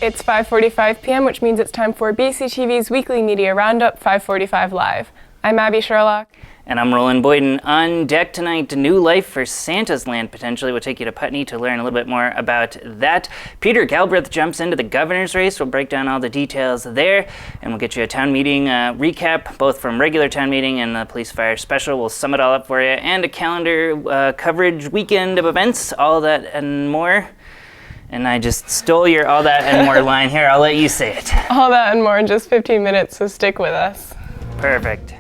It's 5:45 p.m., which means it's time for BCTV's weekly media roundup, 545 Live. I'm Abby Sherlock. And I'm Roland Boyden. On deck tonight, New Life for Santa's Land potentially. Will take you to Putney to learn a little bit more about that. Peter Galbraith jumps into the governor's race. We'll break down all the details there, and we'll get you a town meeting recap, both from regular town meeting and the police fire special. We'll sum it all up for you, and a calendar coverage weekend of events, all that and more. And I just stole your all that and more line here. I'll let you say it. All that and more in just 15 minutes, so stick with us. Perfect.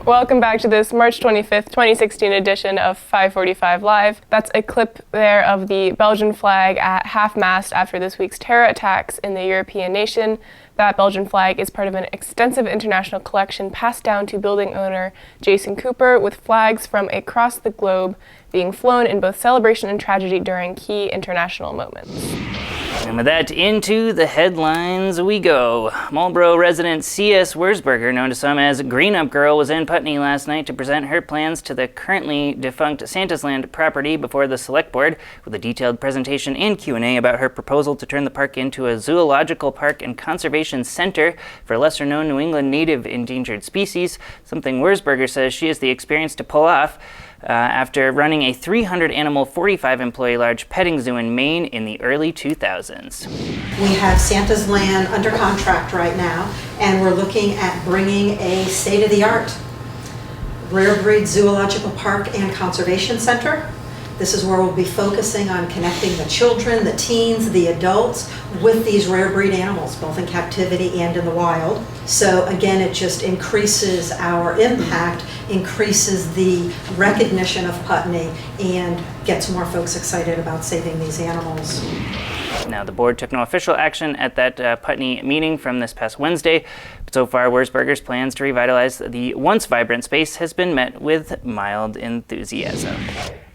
Welcome back to this March 25th, 2016 edition of 545 Live. That's a clip there of the Belgian flag at half-mast after this week's terror attacks in the European nation. That Belgian flag is part of an extensive international collection passed down to building owner Jason Cooper, with flags from across the globe being flown in both celebration and tragedy during key international moments. And with that, into the headlines we go. Marlboro resident C.S. Wurzberger, known to some as Green Up Girl, was in Putney last night to present her plans to the currently defunct Santa's Land property before the Select Board, with a detailed presentation and Q&A about her proposal to turn the park into a zoological park and conservation center for lesser-known New England native endangered species, something Wurzberger says she has the experience to pull off. After running a 300-animal, 45-employee large petting zoo in Maine in the early 2000s. We have Santa's Land under contract right now, and we're looking at bringing a state-of-the-art rare breed zoological park and conservation center. This is where we'll be focusing on connecting the children, the teens, the adults with these rare breed animals, both in captivity and in the wild. So again, it just increases our impact, increases the recognition of Putney, and gets more folks excited about saving these animals. Now, the board took no official action at that Putney meeting from this past Wednesday, but so far, Wurzberger's plans to revitalize the once vibrant space has been met with mild enthusiasm.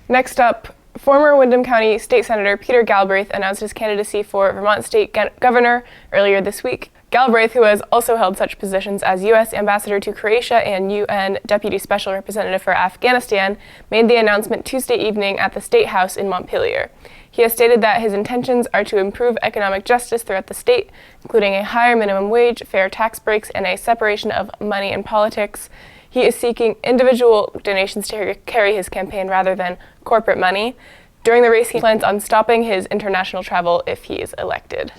Next up, former Windham County State Senator Peter Galbraith announced his candidacy for Vermont State Governor earlier this week. Galbraith, who has also held such positions as U.S. Ambassador to Croatia and UN Deputy Special Representative for Afghanistan, made the announcement Tuesday evening at the State House in Montpelier. He has stated that his intentions are to improve economic justice throughout the state, including a higher minimum wage, fair tax breaks, and a separation of money and politics. He is seeking individual donations to carry his campaign rather than corporate money. During the race, he plans on stopping his international travel if he is elected.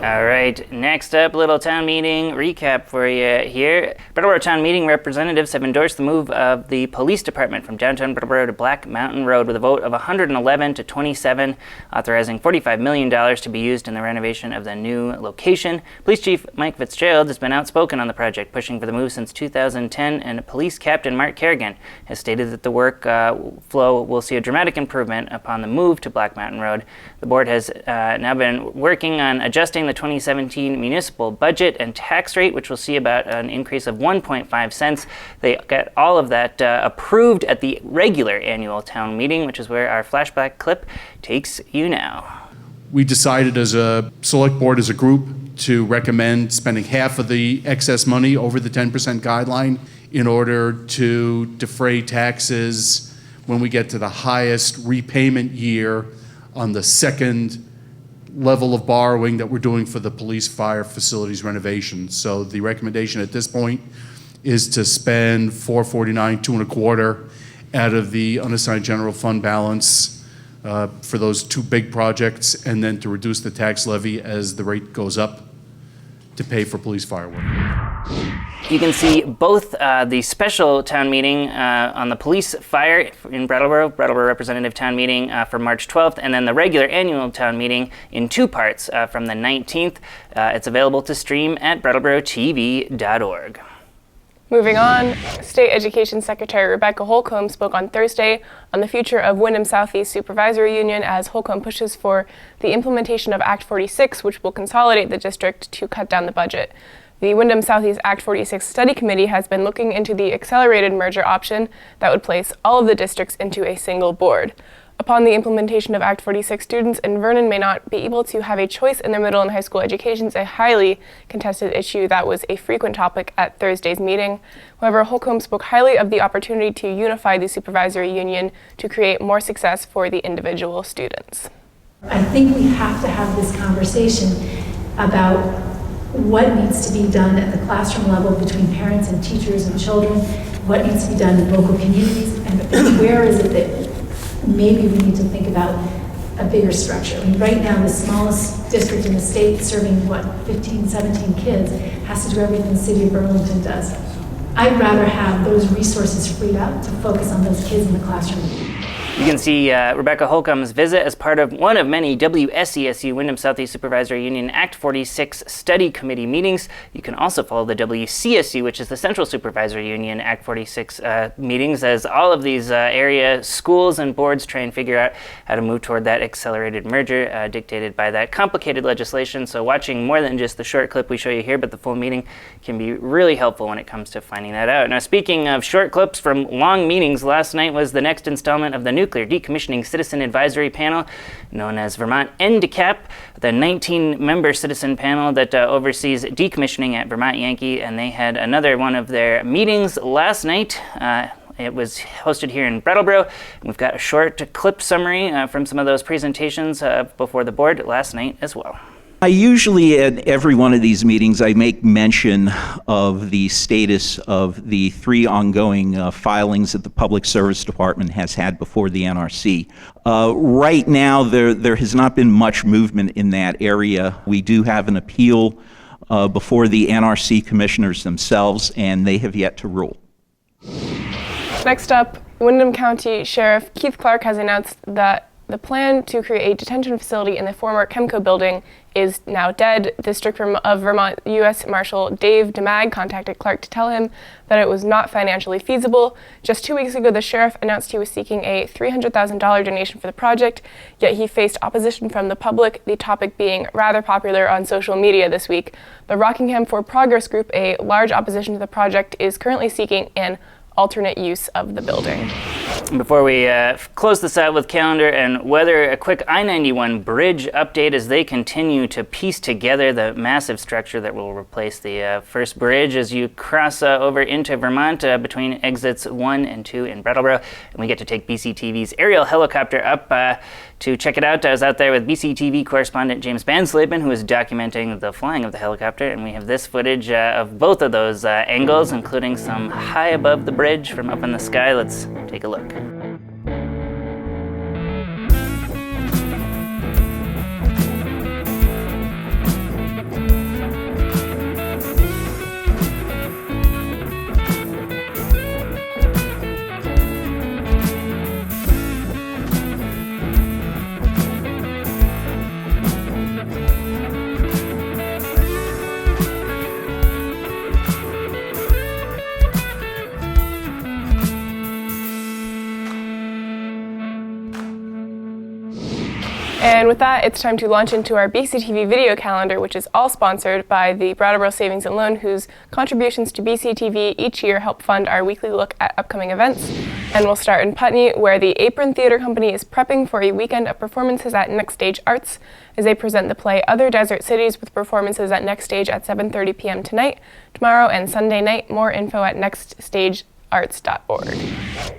All right, next up, little town meeting recap for you here. Brattleboro Town Meeting representatives have endorsed the move of the police department from downtown Brattleboro to Black Mountain Road with a vote of 111 to 27, authorizing $45 million to be used in the renovation of the new location. Police Chief Mike Fitzgerald has been outspoken on the project, pushing for the move since 2010, and Police Captain Mark Kerrigan has stated that the work flow will see a dramatic improvement upon the move to Black Mountain Road. The board has now been working on adjusting the 2017 municipal budget and tax rate, which will see about an increase of 1.5 cents. They got all of that approved at the regular annual town meeting, which is where our flashback clip takes you now. We decided as a select board, as a group, to recommend spending half of the excess money over the 10% guideline in order to defray taxes when we get to the highest repayment year on the second level of borrowing that we're doing for the police fire facilities renovation. So the recommendation at this point is to spend $449, 2 1/4 out of the unassigned general fund balance for those two big projects, and then to reduce the tax levy as the rate goes up to pay for police firework. You can see both the special town meeting on the police fire in Brattleboro Representative Town Meeting for March 12th, and then the regular annual town meeting in two parts from the 19th. It's available to stream at brattleboro.tv.org. Moving on, State Education Secretary Rebecca Holcomb spoke on Thursday on the future of Windham Southeast Supervisory Union as Holcomb pushes for the implementation of Act 46, which will consolidate the district to cut down the budget. The Windham Southeast Act 46 Study Committee has been looking into the accelerated merger option that would place all of the districts into a single board. Upon the implementation of Act 46, students in Vernon may not be able to have a choice in their middle and high school educations, a highly contested issue that was a frequent topic at Thursday's meeting. However, Holcomb spoke highly of the opportunity to unify the supervisory union to create more success for the individual students. I think we have to have this conversation about what needs to be done at the classroom level between parents and teachers and children, what needs to be done in local communities, and where is it that maybe we need to think about a bigger structure. I mean, right now, the smallest district in the state, serving, 15, 17 kids, has to do everything the city of Burlington does. I'd rather have those resources freed up to focus on those kids in the classroom. You can see Rebecca Holcomb's visit as part of one of many WSESU Windham Southeast Supervisory Union Act 46 Study Committee meetings. You can also follow the WCSU, which is the Central Supervisory Union Act 46 meetings, as all of these area schools and boards try and figure out how to move toward that accelerated merger dictated by that complicated legislation. So watching more than just the short clip we show you here, but the full meeting can be really helpful when it comes to finding that out. Now, speaking of short clips from long meetings, last night was the next installment of the Nuclear Decommissioning Citizen Advisory Panel, known as Vermont NDCAP, the 19-member citizen panel that oversees decommissioning at Vermont Yankee, and they had another one of their meetings last night. It was hosted here in Brattleboro. We've got a short clip summary from some of those presentations before the board last night as well. I usually, at every one of these meetings, I make mention of the status of the 3 ongoing filings that the Public Service Department has had before the NRC. Right now, there has not been much movement in that area. We do have an appeal before the NRC commissioners themselves, and they have yet to rule. Next up, Windham County Sheriff Keith Clark has announced that the plan to create a detention facility in the former Chemco building is now dead. District of Vermont U.S. Marshal Dave DeMag contacted Clark to tell him that it was not financially feasible. Just 2 weeks ago, the sheriff announced he was seeking a $300,000 donation for the project, yet he faced opposition from the public, the topic being rather popular on social media this week. The Rockingham for Progress group, a large opposition to the project, is currently seeking an alternate use of the building. Before we close this out with calendar and weather, a quick I-91 bridge update as they continue to piece together the massive structure that will replace the first bridge as you cross over into Vermont between exits 1 and 2 in Brattleboro. And we get to take BCTV's aerial helicopter up to check it out. I was out there with BCTV correspondent James Bansleben, who is documenting the flying of the helicopter, and we have this footage of both of those angles, including some high above the bridge from up in the sky. Let's take a look. And with that, it's time to launch into our BCTV video calendar, which is all sponsored by the Brattleboro Savings and Loan, whose contributions to BCTV each year help fund our weekly look at upcoming events. And we'll start in Putney, where the Apron Theater Company is prepping for a weekend of performances at Next Stage Arts as they present the play Other Desert Cities with performances at Next Stage at 7:30 p.m. tonight, tomorrow, and Sunday night. More info at nextstagearts.org. brooksarts.org.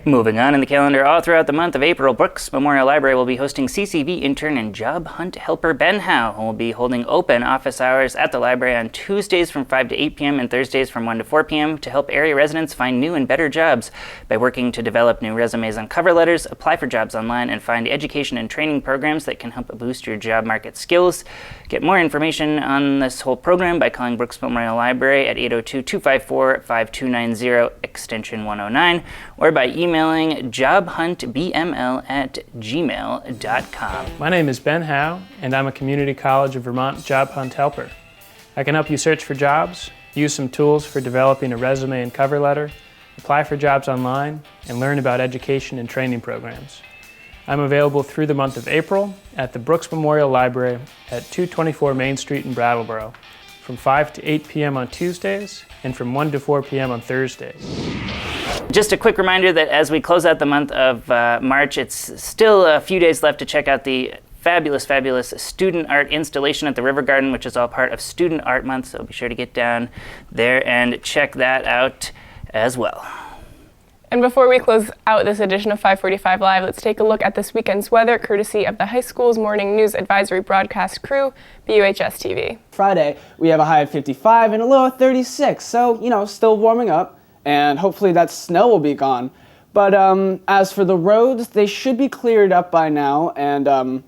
Moving on in the calendar, all throughout the month of April, Brooks Memorial Library will be hosting CCV intern and job hunt helper Ben Howe, who will be holding open office hours at the library on Tuesdays from 5 to 8 p.m. and Thursdays from 1 to 4 p.m. to help area residents find new and better jobs by working to develop new resumes and cover letters, apply for jobs online, and find education and training programs that can help boost your job market skills. Get more information on this whole program by calling Brooks Memorial Library at 802-254-5290 extension 109 or by emailing jobhuntbml@gmail.com. My name is Ben Howe, and I'm a Community College of Vermont job hunt helper. I can help you search for jobs, use some tools for developing a resume and cover letter, apply for jobs online, and learn about education and training programs. I'm available through the month of April at the Brooks Memorial Library at 224 Main Street in Brattleboro, from 5 to 8 p.m. on Tuesdays and from 1 to 4 p.m. on Thursdays. Just a quick reminder that as we close out the month of March, it's still a few days left to check out the fabulous student art installation at the River Garden, which is all part of Student Art Month, so be sure to get down there and check that out as well. And before we close out this edition of 545 Live, let's take a look at this weekend's weather, courtesy of the high school's morning news advisory broadcast crew, BUHS TV. Friday, we have a high of 55 and a low of 36, so, still warming up, and hopefully that snow will be gone. But as for the roads, they should be cleared up by now, and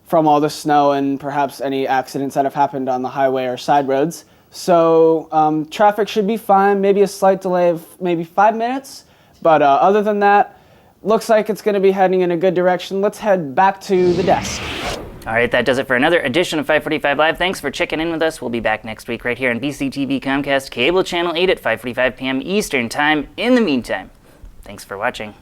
from all the snow and perhaps any accidents that have happened on the highway or side roads. So traffic should be fine, maybe a slight delay of maybe 5 minutes. But other than that, looks like it's going to be heading in a good direction. Let's head back to the desk. All right, that does it for another edition of 545 Live. Thanks for checking in with us. We'll be back next week right here on BCTV Comcast Cable Channel 8 at 5:45 p.m. Eastern Time. In the meantime, thanks for watching.